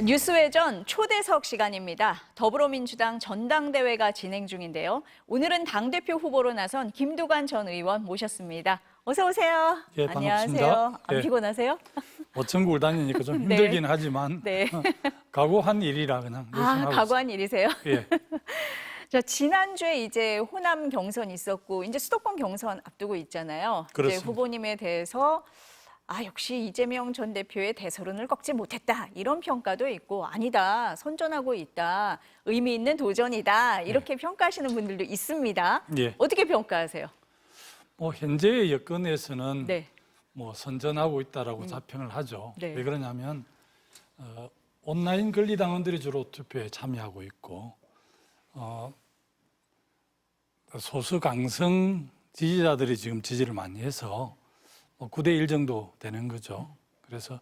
뉴스회전 초대석 시간입니다. 더불어민주당 전당대회가 진행 중인데요. 오늘은 당대표 후보로 나선 김두관 전 의원 모셨습니다. 어서 오세요. 예, 안녕하세요. 반갑습니다. 안 예. 피곤하세요? 전국을 다니니까 좀 네. 힘들긴 하지만 네. 각오한 일이라 그냥 열심히 하고 각오한 일이세요? 있습니다. 예. 자, 지난주에 이제 호남 경선 있었고 이제 수도권 경선 앞두고 있잖아요. 그렇습니다. 이제 후보님에 대해서 역시 이재명 전 대표의 대서론을 꺾지 못했다. 이런 평가도 있고 아니다. 선전하고 있다. 의미 있는 도전이다. 이렇게 평가하시는 분들도 있습니다. 예. 어떻게 평가하세요? 뭐 현재의 여건에서는 네. 뭐 선전하고 있다라고 자평을 하죠. 네. 왜 그러냐면 온라인 권리당원들이 주로 투표에 참여하고 있고 소수 강성 지지자들이 지금 지지를 많이 해서 9대 1 정도 되는 거죠. 그래서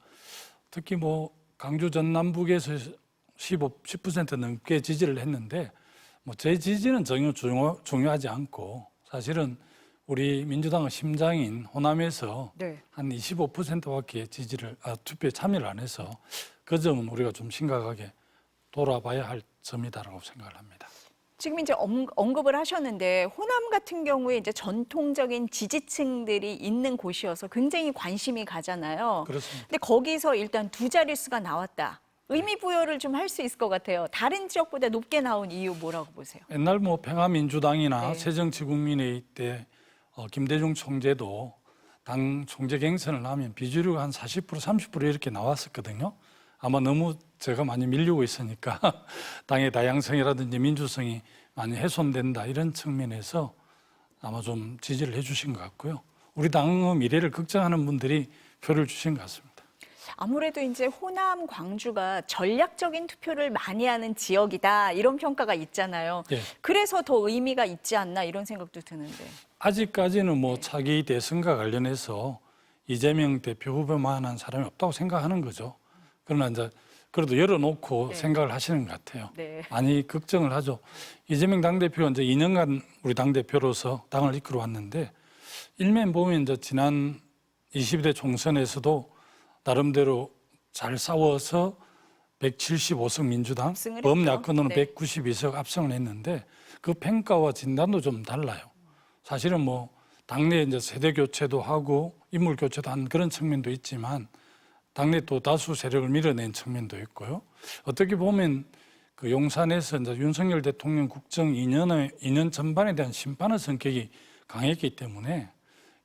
특히 뭐 강주 전남북에서 10% 넘게 지지를 했는데 뭐 제 지지는 전혀 중요하지 않고 사실은 우리 민주당의 심장인 호남에서 네. 한 25%밖에 투표에 참여를 안 해서 그 점은 우리가 좀 심각하게 돌아봐야 할 점이다라고 생각을 합니다. 지금 이제 언급을 하셨는데 호남 같은 경우에 이제 전통적인 지지층들이 있는 곳이어서 굉장히 관심이 가잖아요. 그렇습니다. 근데 거기서 일단 두 자릿수가 나왔다. 의미 부여를 좀 할 수 있을 것 같아요. 다른 지역보다 높게 나온 이유 뭐라고 보세요? 옛날 뭐 평화민주당이나 네. 새정치국민회의 때 김대중 총재도 당 총재 경선을 하면 비주류가 한 40%, 30% 이렇게 나왔었거든요. 아마 너무 제가 많이 밀리고 있으니까 당의 다양성이라든지 민주성이 많이 훼손된다 이런 측면에서 아마 좀 지지를 해주신 것 같고요. 우리 당의 미래를 걱정하는 분들이 표를 주신 것 같습니다. 아무래도 이제 호남, 광주가 전략적인 투표를 많이 하는 지역이다 이런 평가가 있잖아요. 예. 그래서 더 의미가 있지 않나 이런 생각도 드는데. 아직까지는 뭐 차기 대선과 관련해서 이재명 대표 후보만한 사람이 없다고 생각하는 거죠. 그러나 이제 그래도 열어놓고 네. 생각을 하시는 것 같아요. 네. 많이 걱정을 하죠. 이재명 당대표가 이제 2년간 우리 당대표로서 당을 이끌어 왔는데 일면 보면 이제 지난 22대 총선에서도 나름대로 잘 싸워서 175석 민주당, 압승을 범야권으로 했죠. 네. 192석 압승을 했는데 그 평가와 진단도 좀 달라요. 사실은 뭐 당내 이제 세대 교체도 하고 인물 교체도 한 그런 측면도 있지만 당내 또 다수 세력을 밀어낸 측면도 있고요. 어떻게 보면 그 용산에서 이제 윤석열 대통령 국정 2년 전반에 대한 심판의 성격이 강했기 때문에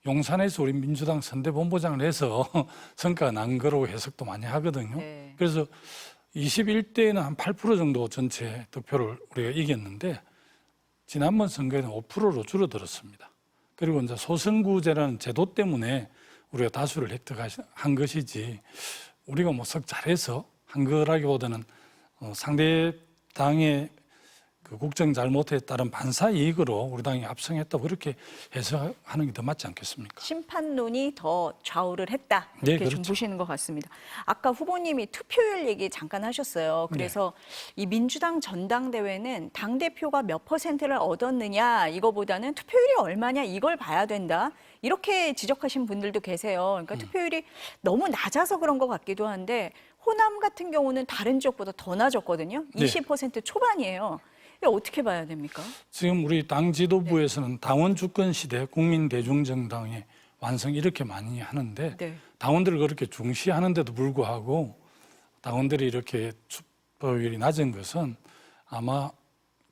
용산에서 우리 민주당 선대본부장을 해서 성과가 난 거로 해석도 많이 하거든요. 네. 그래서 21대에는 한 8% 정도 전체 득표를 우리가 이겼는데 지난번 선거에는 5%로 줄어들었습니다. 그리고 이제 소선구제라는 제도 때문에 우리가 다수를 획득한 것이지 우리가 뭐 썩 잘해서 한 거라기보다는 상대당의 그 국정 잘못에 따른 반사 이익으로 우리 당이 압승했다고 그렇게 해석하는 게 더 맞지 않겠습니까? 심판론이 더 좌우를 했다 네, 이렇게 좀 그렇죠. 보시는 것 같습니다. 아까 후보님이 투표율 얘기 잠깐 하셨어요. 그래서 이 민주당 전당대회는 당대표가 몇 %를 얻었느냐 이거보다는 투표율이 얼마냐 이걸 봐야 된다. 이렇게 지적하신 분들도 계세요. 그러니까 투표율이 너무 낮아서 그런 것 같기도 한데 호남 같은 경우는 다른 지역보다 더 낮았거든요. 네. 20% 초반이에요. 이거 어떻게 봐야 됩니까? 지금 우리 당 지도부에서는 당원 주권 시대 국민 대중정당의 완성 이렇게 많이 하는데 네. 당원들을 그렇게 중시하는데도 불구하고 당원들이 이렇게 투표율이 낮은 것은 아마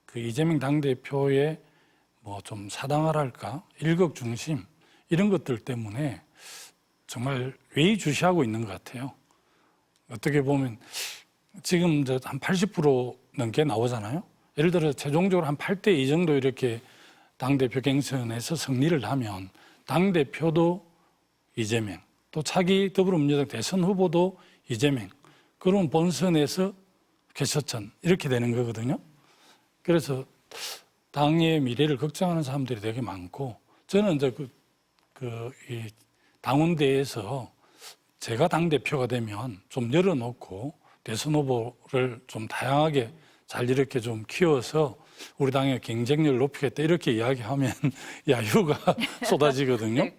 그 이재명 당대표의 뭐 좀 사당화랄까 일극 중심 이런 것들 때문에 정말 외의주시하고 있는 것 같아요. 어떻게 보면 지금 이제 한 80% 넘게 나오잖아요. 예를 들어 최종적으로 한 8대 2 정도 이렇게 당대표 경선에서 승리를 하면 당대표도 이재명, 또 차기 더불어민주당 대선 후보도 이재명, 그러면 본선에서決勝전 이렇게 되는 거거든요. 그래서 당의 미래를 걱정하는 사람들이 되게 많고 저는 이제 이 당원대에서 제가 당대표가 되면 좀 열어놓고 대선 후보를 좀 다양하게 잘 이렇게 좀 키워서 우리 당의 경쟁력을 높이겠다 이렇게 이야기하면 야유가 쏟아지거든요. 네,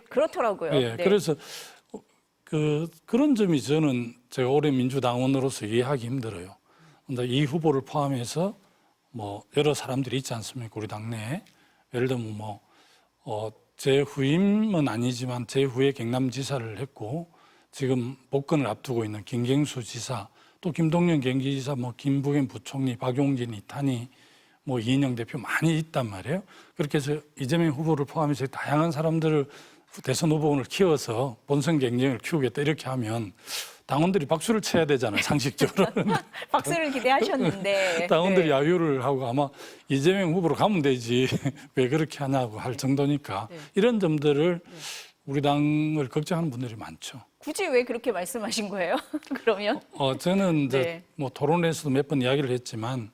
그렇더라고요. 예, 네. 그래서 그런 점이 저는 제가 올해 민주당원으로서 이해하기 힘들어요. 근데 이 후보를 포함해서 뭐 여러 사람들이 있지 않습니까? 우리 당내에. 예를 들면 제 후임은 아니지만 제 후에 경남지사를 했고 지금 복권을 앞두고 있는 김경수 지사, 또 김동연 경기지사, 뭐 김부겸 부총리, 박용진, 이탄희, 뭐 이인영 대표 많이 있단 말이에요. 그렇게 해서 이재명 후보를 포함해서 다양한 사람들을 대선 후보군을 키워서 본선 경쟁을 키우겠다 이렇게 하면 당원들이 박수를 쳐야 되잖아요, 상식적으로. 박수를 기대하셨는데 당원들이 네. 야유를 하고 아마 이재명 후보로 가면 되지 왜 그렇게 하냐고 할 정도니까 네. 이런 점들을 우리 당을 걱정하는 분들이 많죠. 굳이 왜 그렇게 말씀하신 거예요? 그러면 저는 이제 네. 뭐 토론에서도 몇 번 이야기를 했지만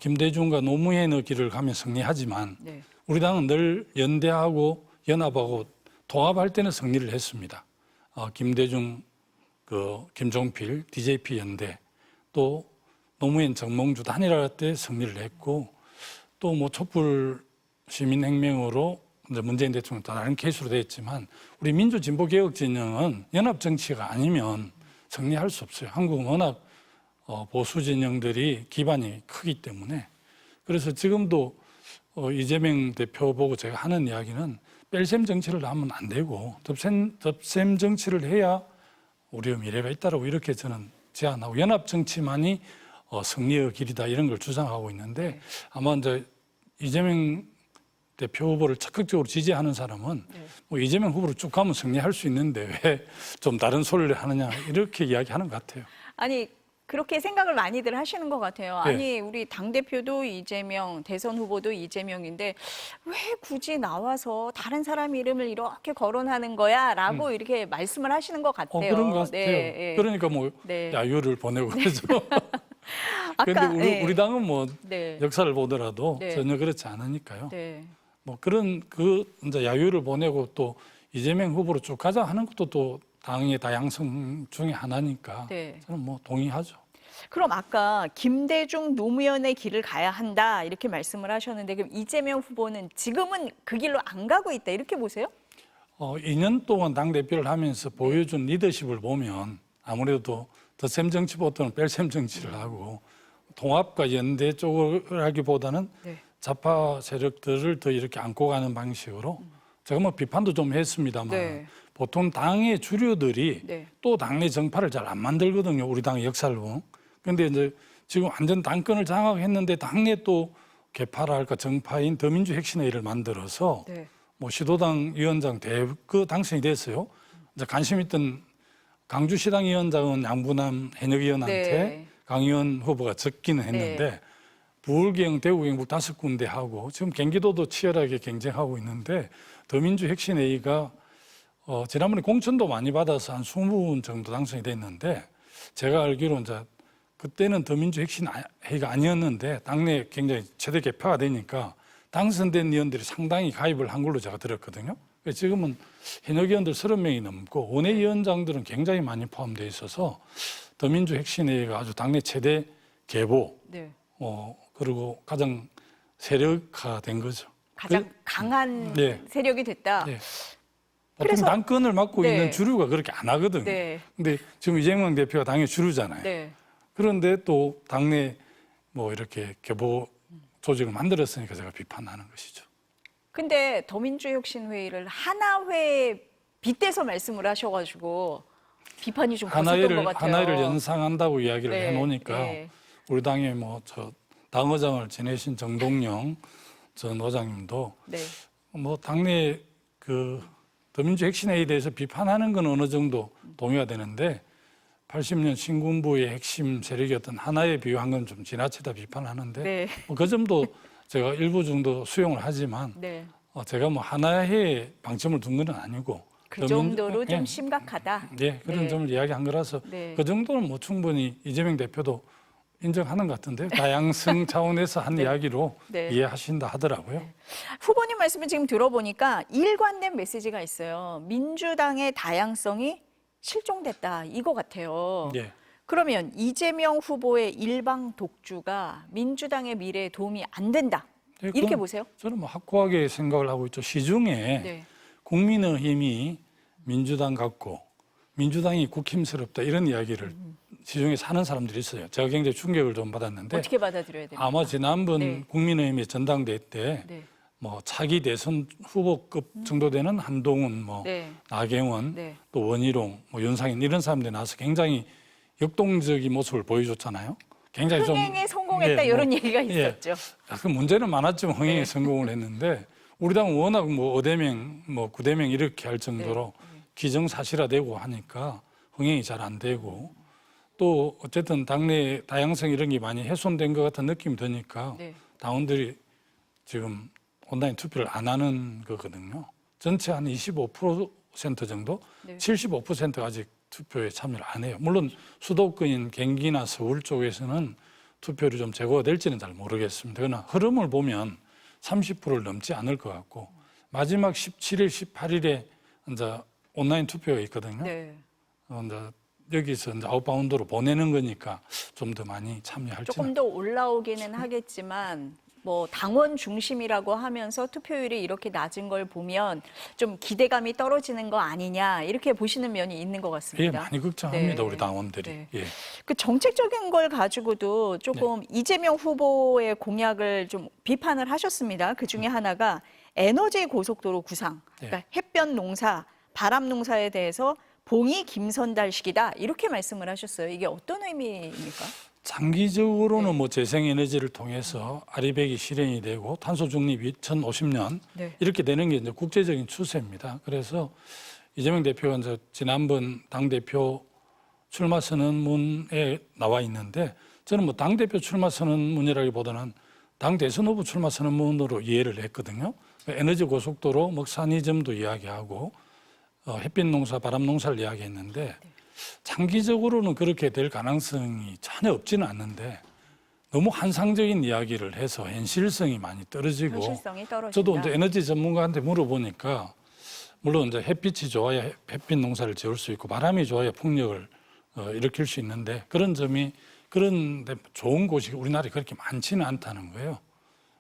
김대중과 노무현의 길을 가면 승리하지만 네. 우리 당은 늘 연대하고 연합하고 통합할 때는 승리를 했습니다. 김대중, 김종필, DJP 연대, 또 노무현, 정몽주 단일화 때 승리를 했고 또 뭐 촛불 시민혁명으로 이제 문재인 대통령 또 다른 케이스로 됐지만 우리 민주진보개혁 진영은 연합 정치가 아니면 승리할 수 없어요. 한국은 워낙 보수 진영들이 기반이 크기 때문에 그래서 지금도 이재명 대표 보고 제가 하는 이야기는 뺄셈 정치를 하면 안 되고 덮셈 정치를 해야 우리의 미래가 있다라고 이렇게 저는 제안하고 연합 정치만이 승리의 길이다 이런 걸 주장하고 있는데 아마 이제 이재명 대표 후보를 적극적으로 지지하는 사람은 뭐 이재명 후보를 쭉 가면 승리할 수 있는데 왜 좀 다른 소리를 하느냐 이렇게 이야기하는 것 같아요. 아니 그렇게 생각을 많이들 하시는 것 같아요. 네. 아니 우리 당대표도 이재명, 대선 후보도 이재명인데 왜 굳이 나와서 다른 사람 이름을 이렇게 거론하는 거야? 라고 이렇게 말씀을 하시는 것 같아요. 그런 것 같아요. 네, 그러니까 뭐 네. 야유를 보내고 그러죠. 아까 그런데 우리 당은 뭐 네. 역사를 보더라도 네. 전혀 그렇지 않으니까요. 네. 뭐 그런 이제 야유를 보내고 또 이재명 후보로 쭉 가자 하는 것도 또 당의 다양성 중에 하나니까 네. 저는 뭐 동의하죠. 그럼 아까 김대중, 노무현의 길을 가야 한다 이렇게 말씀을 하셨는데 그럼 이재명 후보는 지금은 그 길로 안 가고 있다 이렇게 보세요? 2년 동안 당대표를 하면서 보여준 리더십을 보면 아무래도 덧셈 정치보다는 뺄셈 정치를 하고 통합과 연대 쪽을 하기보다는 네. 좌파 세력들을 더 이렇게 안고 가는 방식으로 제가 뭐 비판도 좀 했습니다만 네. 보통 당의 주류들이 네. 또 당내 정파를 잘 안 만들거든요. 우리 당의 역사를 보면. 그런데 이제 지금 완전 당권을 장악했는데 당내 또 개파랄까 정파인 더민주 혁신회의를 만들어서 네. 뭐 시도당 위원장 대거 당선이 됐어요. 이제 관심 있던 강주시당 위원장은 양부남 현역 의원한테 네. 강 의원 후보가 적기는 했는데 부울경, 대구, 경북 5군데 하고 지금 경기도도 치열하게 경쟁하고 있는데 더민주 혁신회의가 지난번에 공천도 많이 받아서 한 20분 정도 당선이 됐는데 제가 알기로 이제 그때는 더민주 혁신회의가 아니었는데 당내 굉장히 최대 개파가 되니까 당선된 의원들이 상당히 가입을 한 걸로 제가 들었거든요. 지금은 현역 의원들 30명이 넘고 원외위원장들은 굉장히 많이 포함되어 있어서 더민주 혁신회의가 아주 당내 최대 계보 네. 그리고 가장 세력화된 거죠. 가장 강한 네. 세력이 됐다. 네. 보통 그래서- 당권을 맡고 네. 있는 주류가 그렇게 안 하거든요. 네. 근데 지금 이재명 대표가 당의 주류잖아요. 네. 그런데 또 당내 뭐 이렇게 계보 조직을 만들었으니까 제가 비판하는 것이죠. 근데 더민주혁신회의를 하나회에 빗대서 말씀을 하셔가지고 비판이 좀 거셌던 것 같아요. 하나를 연상한다고 이야기를 네, 해놓으니까 네. 우리 당의 당의장을 지내신 정동영 전 의장님도 네. 뭐 당내 더민주 혁신회의에 대해서 비판하는 건 어느 정도 동의가 되는데 80년 신군부의 핵심 세력이었던 하나에 비유한 건 좀 지나치다 비판하는데 네. 그 점도 제가 일부 정도 수용을 하지만 네. 제가 뭐 하나에 방점을 둔 건 아니고 그 정도로 좀 예, 심각하다. 예, 그런 네. 점을 이야기한 거라서 네. 그 정도는 뭐 충분히 이재명 대표도 인정하는 것 같은데 다양성 차원에서 한 이야기로 네. 이해하신다 하더라고요. 후보님 말씀을 지금 들어보니까 일관된 메시지가 있어요. 민주당의 다양성이 실종됐다 이거 같아요. 예. 그러면 이재명 후보의 일방 독주가 민주당의 미래에 도움이 안 된다. 네, 이렇게 그건 보세요? 저는 뭐 확고하게 생각을 하고 있죠. 시중에 네. 국민의힘이 민주당 같고 민주당이 국힘스럽다 이런 이야기를 시중에 사는 사람들이 있어요. 제가 굉장히 충격을 좀 받았는데 어떻게 받아들여야 됩니까? 아마 지난번 네. 국민의힘의 전당대회 때 네. 뭐 차기 대선 후보급 정도 되는 한동훈, 뭐 네. 나경원, 네. 또 원희룡, 뭐 윤상현 이런 사람들이 나와서 굉장히 역동적인 모습을 보여줬잖아요. 굉장히 좀 흥행에 성공했다 예, 이런 뭐, 얘기가 예. 있었죠. 그 문제는 많았지만 흥행에 네. 성공을 했는데 우리 당은 워낙 뭐 5대명, 뭐 9대명 이렇게 할 정도로 네. 기정사실화되고 하니까 흥행이 잘 안 되고 또 어쨌든 당내 다양성 이런 게 많이 훼손된 것 같은 느낌이 드니까 네. 당원들이 지금 온라인 투표를 안 하는 거거든요. 전체 한 25% 정도, 네. 75%가 아직 투표에 참여를 안 해요. 물론 수도권인 경기나 서울 쪽에서는 투표율이 좀 제고가 될지는 잘 모르겠습니다. 그러나 흐름을 보면 30%를 넘지 않을 것 같고 마지막 17일, 18일에 이제 온라인 투표가 있거든요. 네. 이제 여기서 이제 아웃바운드로 보내는 거니까 좀 더 많이 참여할지는. 조금 더 올라오기는 하겠지만 뭐 당원 중심이라고 하면서 투표율이 이렇게 낮은 걸 보면 좀 기대감이 떨어지는 거 아니냐 이렇게 보시는 면이 있는 것 예, 같습니다. 많이 걱정합니다. 네. 우리 당원들이. 네. 예. 그 정책적인 걸 가지고도 조금 이재명 후보의 공약을 좀 비판을 하셨습니다. 그 중에 하나가 에너지 고속도로 구상, 그러니까 햇볕 농사, 바람 농사에 대해서 봉이 김선달식이다 이렇게 말씀을 하셨어요. 이게 어떤 의미입니까? 장기적으로는 뭐 재생에너지를 통해서 아리백이 실현이 되고 탄소 중립이 2050년 네. 이렇게 되는 게 이제 국제적인 추세입니다. 그래서 이재명 대표가 이제 지난번 당대표 출마 선언문에 나와 있는데 저는 뭐 당대표 출마 선언문이라기보다는 당 대선 후보 출마 선언문으로 이해를 했거든요. 에너지 고속도로, 먹산이점도 이야기하고 햇빛 농사, 바람 농사를 이야기했는데 장기적으로는 그렇게 될 가능성이 전혀 없지는 않는데 너무 환상적인 이야기를 해서 현실성이 많이 떨어지고 현실성이 떨어진다. 저도 이제 에너지 전문가한테 물어보니까 물론 이제 햇빛이 좋아야 햇빛 농사를 지을 수 있고 바람이 좋아야 풍력을 일으킬 수 있는데 그런 점이 그런데 좋은 곳이 우리나라에 그렇게 많지는 않다는 거예요.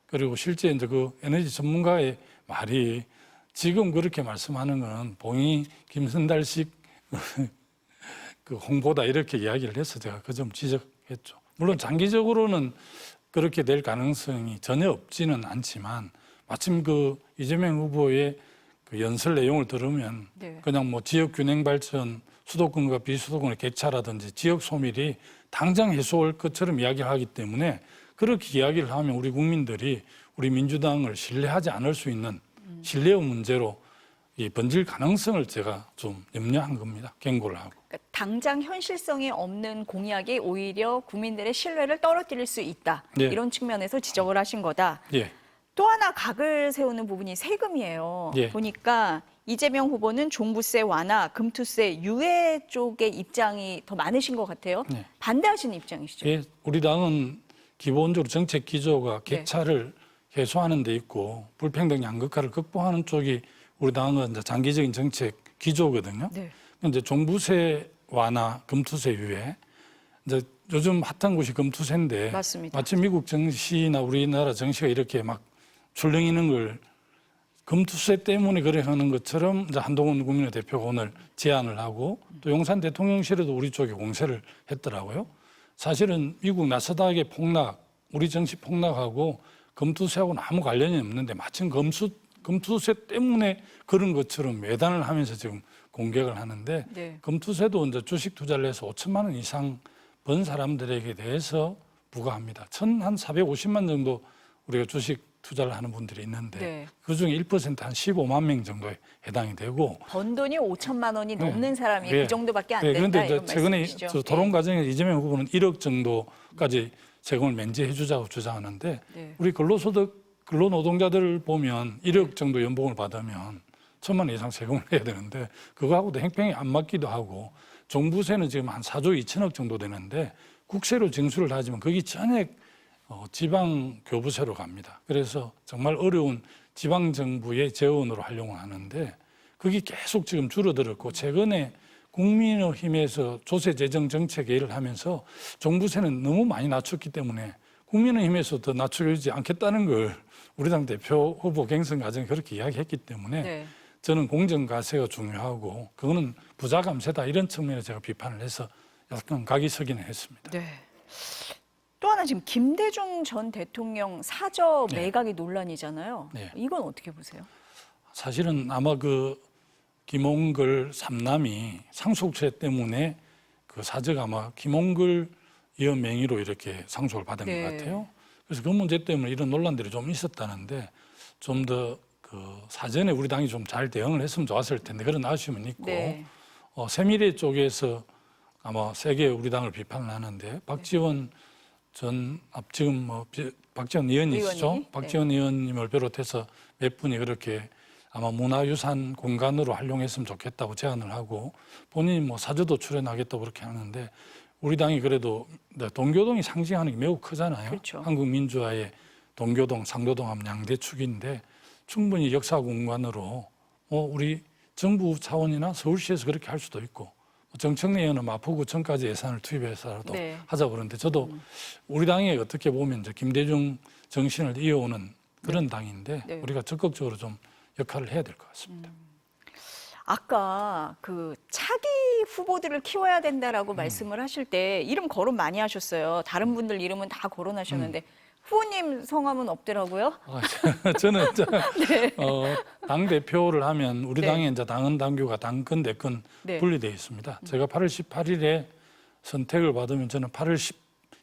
그리고 실제 이제 그 에너지 전문가의 말이 지금 그렇게 말씀하는 건 봉이 김선달식 그 홍보다 이렇게 이야기를 해서 제가 그 점 지적했죠. 물론 장기적으로는 그렇게 될 가능성이 전혀 없지는 않지만 마침 그 이재명 후보의 그 연설 내용을 들으면 네. 그냥 뭐 지역 균형 발전, 수도권과 비수도권의 객차라든지 지역 소멸이 당장 해소할 것처럼 이야기를 하기 때문에 그렇게 이야기를 하면 우리 국민들이 우리 민주당을 신뢰하지 않을 수 있는 신뢰의 문제로 이 번질 가능성을 제가 좀 염려한 겁니다. 경고를 하고. 그러니까 당장 현실성이 없는 공약이 오히려 국민들의 신뢰를 떨어뜨릴 수 있다. 예. 이런 측면에서 지적을 하신 거다. 예. 또 하나 각을 세우는 부분이 세금이에요. 예. 보니까 이재명 후보는 종부세 완화, 금투세 유예 쪽의 입장이 더 많으신 것 같아요. 예. 반대하시는 입장이시죠? 예, 우리 당은 기본적으로 정책 기조가 객차를 해소하는 데 있고 불평등 양극화를 극복하는 쪽이 우리 당은 이제 장기적인 정책 기조거든요. 네. 이제 종부세 완화, 금투세 유예. 이제 요즘 핫한 곳이 금투세인데 맞습니다. 마치 미국 정시나 우리나라 정시가 이렇게 막 출렁이는 걸 금투세 때문에 그래 하는 것처럼 이제 한동훈 국민의 대표가 오늘 제안을 하고 또 용산 대통령실에도 우리 쪽에 공세를 했더라고요. 사실은 미국 나스닥의 폭락, 우리 정시 폭락하고 금투세하고는 아무 관련이 없는데 마침 금투세 때문에 그런 것처럼 매단을 하면서 지금 공격을 하는데 네. 금투세도 이제 주식 투자를 해서 5천만 원 이상 번 사람들에게 대해서 부과합니다. 한 450만 정도 우리가 주식 투자를 하는 분들이 있는데 네. 그중에 1% 한 15만 명 정도에 해당이 되고 번 돈이 5천만 원이 넘는 사람이 예. 그 정도밖에 안 예, 된다. 그런데 이런 이제 최근에 말씀이시죠? 저 토론 과정에서 이재명 후보는 1억 정도까지 세금을 면제해 주자고 주장하는데 네. 우리 근로노동자들을 보면 1억 정도 연봉을 받으면 1,000만 원 이상 세금을 내야 되는데 그거하고도 행평이 안 맞기도 하고 종부세는 지금 한 4조 2천억 정도 되는데 국세로 징수를 하지만 거기 전액 지방 교부세로 갑니다. 그래서 정말 어려운 지방 정부의 재원으로 활용을 하는데 그게 계속 지금 줄어들었고 최근에 국민의힘에서 조세 재정 정책 회의를 하면서 종부세는 너무 많이 낮췄기 때문에 국민의힘에서 더 낮춰주지 않겠다는 걸 우리 당 대표 후보 경선 과정에 그렇게 이야기했기 때문에 네. 저는 공정가세가 중요하고 그거는 부자감세다 이런 측면에 제가 비판을 해서 약간 각이 서기는 했습니다. 네. 또 하나 지금 김대중 전 대통령 사저 네. 매각이 논란이잖아요. 네. 이건 어떻게 보세요? 사실은 아마 그 김홍글 삼남이 상속세 때문에 그 사저가 아마 김홍글 의원 명의로 이렇게 상속을 받은 네. 것 같아요. 그래서 그 문제 때문에 이런 논란들이 좀 있었다는데 좀 더 그 사전에 우리 당이 좀 잘 대응을 했으면 좋았을 텐데 그런 아쉬움은 있고 네. 새미래 쪽에서 아마 세게 우리 당을 비판을 하는데 박지원 전 지금 박지원 의원이시죠? 의원이? 박지원 의원님을 비롯해서 몇 분이 그렇게 아마 문화유산 공간으로 활용했으면 좋겠다고 제안을 하고 본인이 사저도 출연하겠다고 그렇게 하는데 우리 당이 그래도 동교동이 상징하는 게 매우 크잖아요. 그렇죠. 한국 민주화의 동교동, 상도동 하면 양대 축인데 충분히 역사 공간으로 우리 정부 차원이나 서울시에서 그렇게 할 수도 있고 정청래 의원은 마포구청까지 예산을 투입해서라도 네. 하자고 그러는데 저도 우리 당이 어떻게 보면 이제 김대중 정신을 이어오는 그런 당인데 네. 우리가 적극적으로 좀 역할을 해야 될 것 같습니다. 아까 그 차기 후보들을 키워야 된다라고 말씀을 하실 때 이름 거론 많이 하셨어요. 다른 분들 이름은 다 거론하셨는데 후보님 성함은 없더라고요. 저는 당 대표를 하면 우리 네. 당의 이제 당헌 당규가 당권 대권 네. 분리되어 있습니다. 제가 8월 18일에 선택을 받으면 저는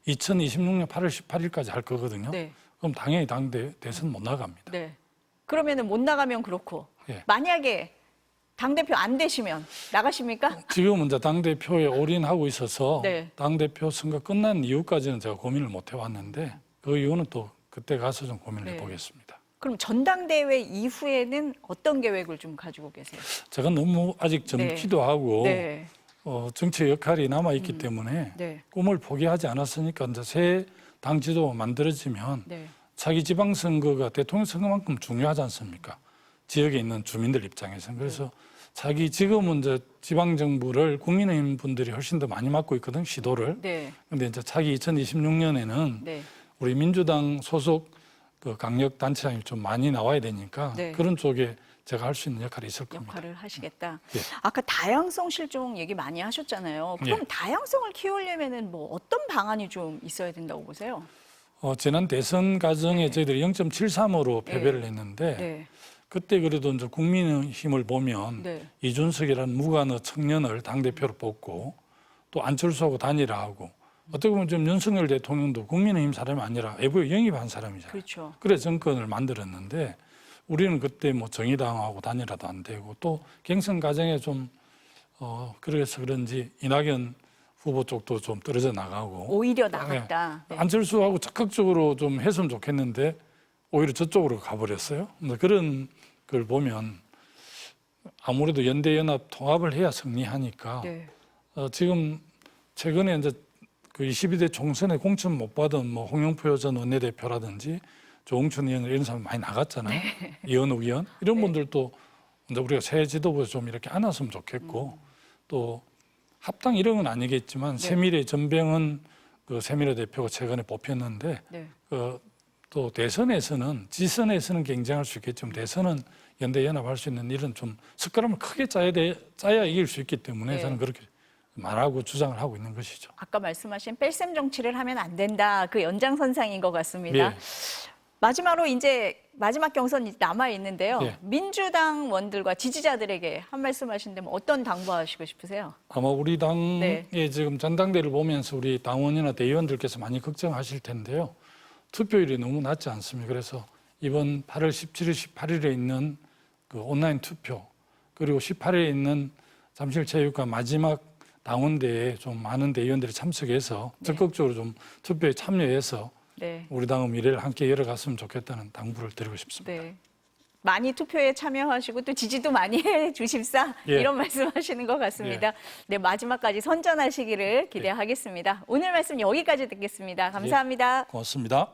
2026년 8월 18일까지 할 거거든요. 네. 그럼 당연히 당 대선 못 나갑니다. 네. 그러면은 못 나가면 그렇고 예. 만약에 당 대표 안 되시면 나가십니까? 지금은 이제 당 대표에 올인하고 있어서 네. 당 대표 선거 끝난 이후까지는 제가 고민을 못 해왔는데 그 이유는 또 그때 가서 좀 고민을 네. 해보겠습니다. 그럼 전당대회 이후에는 어떤 계획을 좀 가지고 계세요? 제가 너무 아직 젊기도 하고 네. 정치 역할이 남아 있기 때문에 네. 꿈을 포기하지 않았으니까 이제 새 당 지도가 만들어지면 네. 자기 지방 선거가 대통령 선거만큼 중요하지 않습니까? 지역에 있는 주민들 입장에서는 그래서 자기 지금은 이제 지방 정부를 국민의힘 분들이 훨씬 더 많이 맡고 있거든 시도를. 네. 근데 이제 차기 2026년에는 네. 우리 민주당 소속 그 강력 단체장이 좀 많이 나와야 되니까 네. 그런 쪽에 제가 할 수 있는 역할이 있을 겁니다. 역할을 하시겠다. 예. 아까 다양성 실종 얘기 많이 하셨잖아요. 그럼 예. 다양성을 키우려면은 뭐 어떤 방안이 좀 있어야 된다고 보세요? 지난 대선 과정에 저희들이 0.73으로 패배를 했는데 네. 그때 그래도 이제 국민의힘을 보면 네. 이준석이라는 무관의 청년을 당대표로 뽑고 또 안철수하고 단일화하고 어떻게 보면 좀 윤석열 대통령도 국민의힘 사람이 아니라 외부에 영입한 사람이잖아요. 그렇죠. 그래 정권을 만들었는데 우리는 그때 정의당하고 단일화도 안 되고 또 경선 과정에 좀 그래서 그런지 이낙연 후보 쪽도 좀 떨어져 나가고 오히려 나갔다. 네. 안철수하고 적극적으로 좀 했으면 좋겠는데 오히려 저쪽으로 가버렸어요. 그런 걸 보면 아무래도 연대연합 통합을 해야 승리하니까 네. 지금 최근에 이제 그 22대 총선에 공천 못 받은 홍영표 전 원내대표라든지 조홍천 의원 이런 사람 많이 나갔잖아요. 이현욱 의원 이런 분들도 이제 우리가 새 지도부에 좀 이렇게 안았으면 좋겠고 또 합당 이런 건 아니겠지만 새미래 전병헌 그 새미래 대표가 최근에 뽑혔는데 네. 또 대선에서는 지선에서는 경쟁할 수 있겠지만 대선은 연대연합할 수 있는 일은 좀 숟가락을 크게 짜야 이길 수 있기 때문에 네. 저는 그렇게 말하고 주장을 하고 있는 것이죠. 아까 말씀하신 뺄셈 정치를 하면 안 된다. 그 연장선상인 것 같습니다. 네. 마지막으로 이제 마지막 경선이 남아 있는데요. 네. 민주당원들과 지지자들에게 한 말씀 하신다면 어떤 당부하시고 싶으세요? 아마 우리 당의 네. 지금 전당대를 보면서 우리 당원이나 대의원들께서 많이 걱정하실 텐데요. 투표율이 너무 낮지 않습니다. 그래서 이번 8월 17일, 18일에 있는 그 온라인 투표 그리고 18일에 있는 잠실체육관 마지막 당원대회에 좀 많은 대의원들이 참석해서 적극적으로 좀 투표에 참여해서 네. 우리 당의 미래를 함께 열어갔으면 좋겠다는 당부를 드리고 싶습니다. 네. 많이 투표에 참여하시고 또 지지도 많이 해 주십사 예. 이런 말씀하시는 것 같습니다. 네, 마지막까지 선전하시기를 기대하겠습니다. 오늘 말씀 여기까지 듣겠습니다. 감사합니다. 고맙습니다.